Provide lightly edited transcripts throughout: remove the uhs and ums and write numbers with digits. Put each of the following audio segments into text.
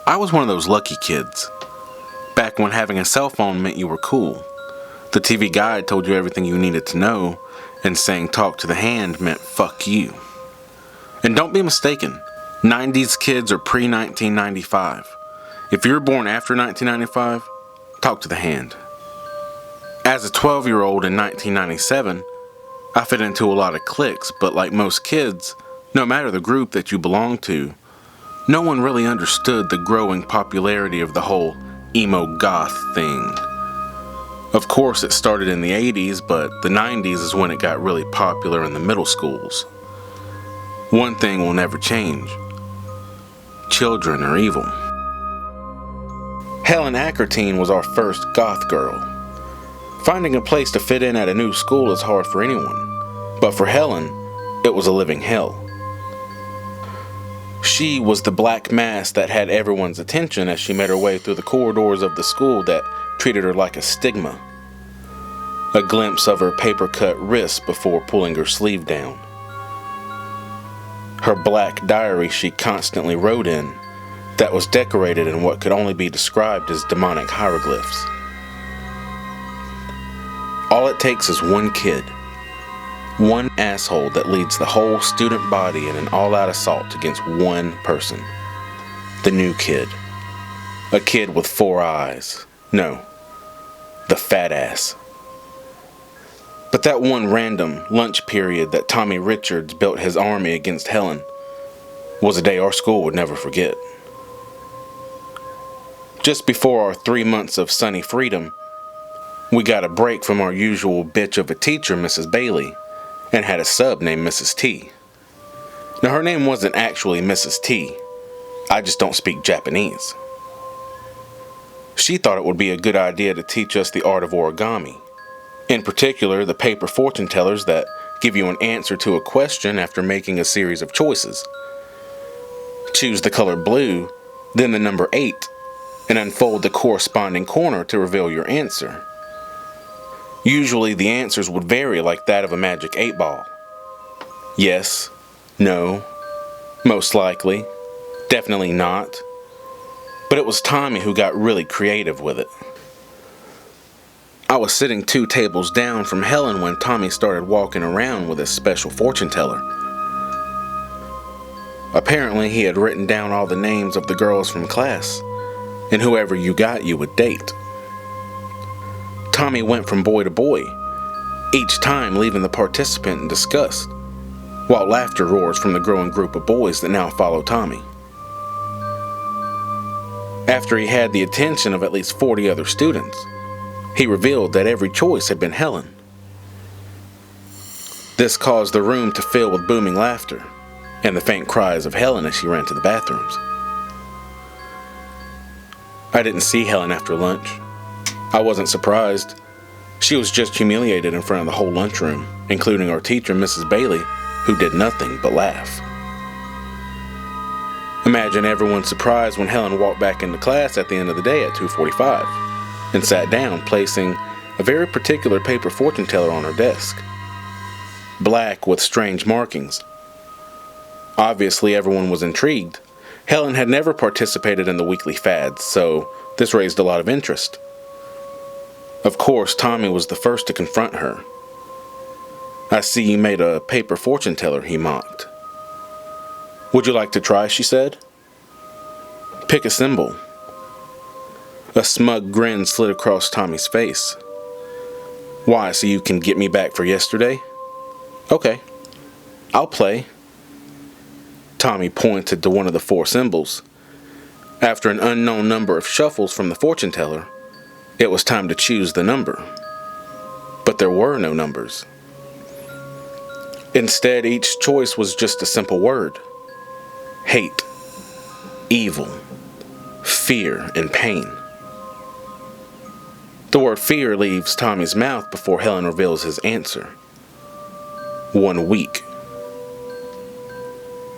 I was one of those lucky kids. Back when having a cell phone meant you were cool. The TV guide told you everything you needed to know, and saying talk to the hand meant fuck you. And don't be mistaken, 90s kids are pre-1995. If you're born after 1995, talk to the hand. As a 12-year-old in 1997, I fit into a lot of cliques, but like most kids, no matter the group that you belong to, no one really understood the growing popularity of the whole emo goth thing. Of course, it started in the 80s, but the 90s is when it got really popular in the middle schools. One thing will never change. Children are evil. Helen Ackertine was our first goth girl. Finding a place to fit in at a new school is hard for anyone, but for Helen, it was a living hell. She was the black mass that had everyone's attention as she made her way through the corridors of the school that treated her like a stigma. A glimpse of her paper-cut wrist before pulling her sleeve down. Her black diary she constantly wrote in that was decorated in what could only be described as demonic hieroglyphs. All it takes is one kid. One asshole that leads the whole student body in an all-out assault against one person. The new kid. A kid with 4 eyes. No, the fat ass. But that one random lunch period that Tommy Richards built his army against Helen was a day our school would never forget. Just before our 3 months of sunny freedom, we got a break from our usual bitch of a teacher, Mrs. Bailey, and had a sub named Mrs. T. Now, her name wasn't actually Mrs. T. I just don't speak Japanese. She thought it would be a good idea to teach us the art of origami. In particular, the paper fortune tellers that give you an answer to a question after making a series of choices. Choose the color blue, then the number 8, and unfold the corresponding corner to reveal your answer. Usually the answers would vary like that of a magic 8-ball. Yes, no, most likely, definitely not. But it was Tommy who got really creative with it. I was sitting 2 tables down from Helen when Tommy started walking around with his special fortune teller. Apparently he had written down all the names of the girls from class, and whoever you got you would date. Tommy went from boy to boy, each time leaving the participant in disgust, while laughter roars from the growing group of boys that now follow Tommy. After he had the attention of at least 40 other students, he revealed that every choice had been Helen. This caused the room to fill with booming laughter and the faint cries of Helen as she ran to the bathrooms. I didn't see Helen after lunch. I wasn't surprised. She was just humiliated in front of the whole lunchroom, including our teacher, Mrs. Bailey, who did nothing but laugh. Imagine everyone's surprise when Helen walked back into class at the end of the day at 2:45 and sat down, placing a very particular paper fortune teller on her desk. Black with strange markings. Obviously, everyone was intrigued. Helen had never participated in the weekly fads, so this raised a lot of interest. Of course, Tommy was the first to confront her. "I see you made a paper fortune teller," he mocked. "Would you like to try?" she said. "Pick a symbol." A smug grin slid across Tommy's face. "Why, so you can get me back for yesterday?" "Okay, I'll play." Tommy pointed to one of the 4 symbols. After an unknown number of shuffles from the fortune teller, it was time to choose the number. But there were no numbers. Instead, each choice was just a simple word. Hate, evil, fear, and pain. The word fear leaves Tommy's mouth before Helen reveals his answer. 1 week.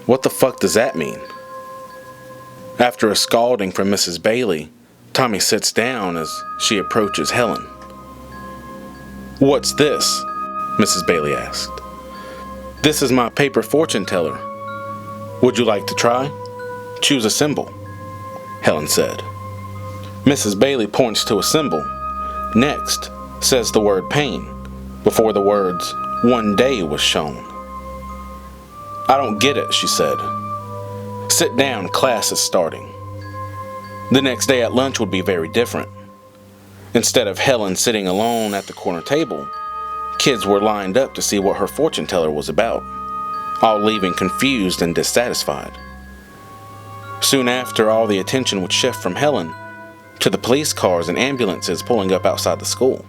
What the fuck does that mean? After a scalding from Mrs. Bailey, Tommy sits down as she approaches Helen. "What's this?" Mrs. Bailey asked. "This is my paper fortune teller. Would you like to try? Choose a symbol." Helen said. Mrs. Bailey points to a symbol. Next, says the word pain, before the words, "one day" was shown. I don't get it, she said. Sit down, class is starting. The next day at lunch would be very different. Instead of Helen sitting alone at the corner table, kids were lined up to see what her fortune teller was about, all leaving confused and dissatisfied. Soon after, all the attention would shift from Helen to the police cars and ambulances pulling up outside the school.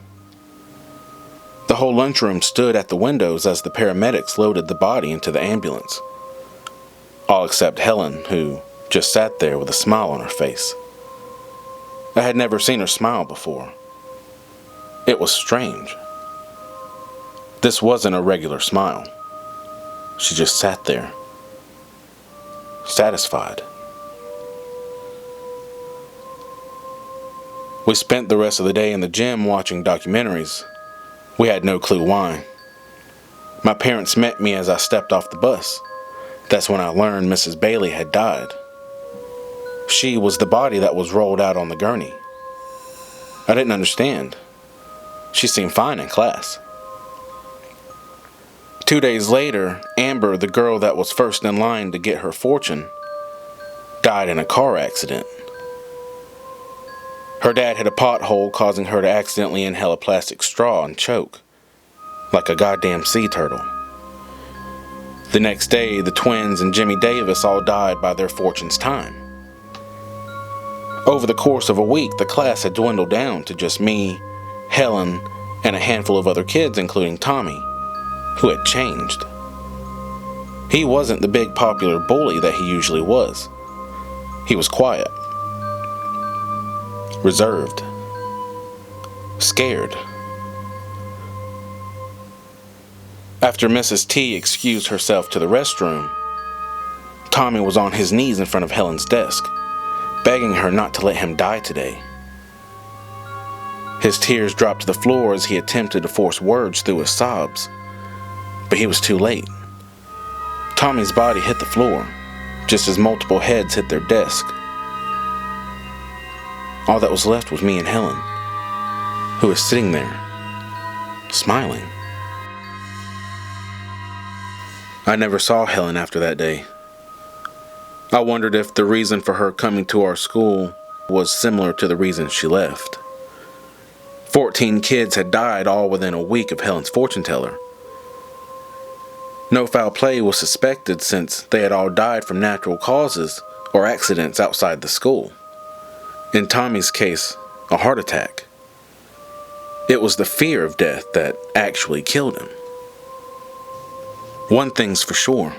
The whole lunchroom stood at the windows as the paramedics loaded the body into the ambulance. All except Helen, who just sat there with a smile on her face. I had never seen her smile before. It was strange. This wasn't a regular smile. She just sat there, satisfied. We spent the rest of the day in the gym watching documentaries. We had no clue why. My parents met me as I stepped off the bus. That's when I learned Mrs. Bailey had died. She was the body that was rolled out on the gurney. I didn't understand. She seemed fine in class. 2 days later, Amber, the girl that was first in line to get her fortune, died in a car accident. Her dad hit a pothole, causing her to accidentally inhale a plastic straw and choke, like a goddamn sea turtle. The next day, the twins and Jimmy Davis all died by their fortune's time. Over the course of a week, the class had dwindled down to just me, Helen, and a handful of other kids, including Tommy, who had changed. He wasn't the big popular bully that he usually was. He was quiet, reserved, scared. After Mrs. T excused herself to the restroom, Tommy was on his knees in front of Helen's desk, begging her not to let him die today. His tears dropped to the floor as he attempted to force words through his sobs, but he was too late. Tommy's body hit the floor, just as multiple heads hit their desk. All that was left was me and Helen, who was sitting there, smiling. I never saw Helen after that day. I wondered if the reason for her coming to our school was similar to the reason she left. 14 kids had died all within a week of Helen's fortune teller. No foul play was suspected since they had all died from natural causes or accidents outside the school. In Tommy's case, a heart attack. It was the fear of death that actually killed him. One thing's for sure.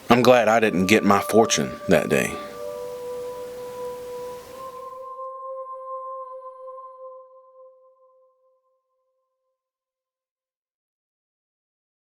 I'm glad I didn't get my fortune that day.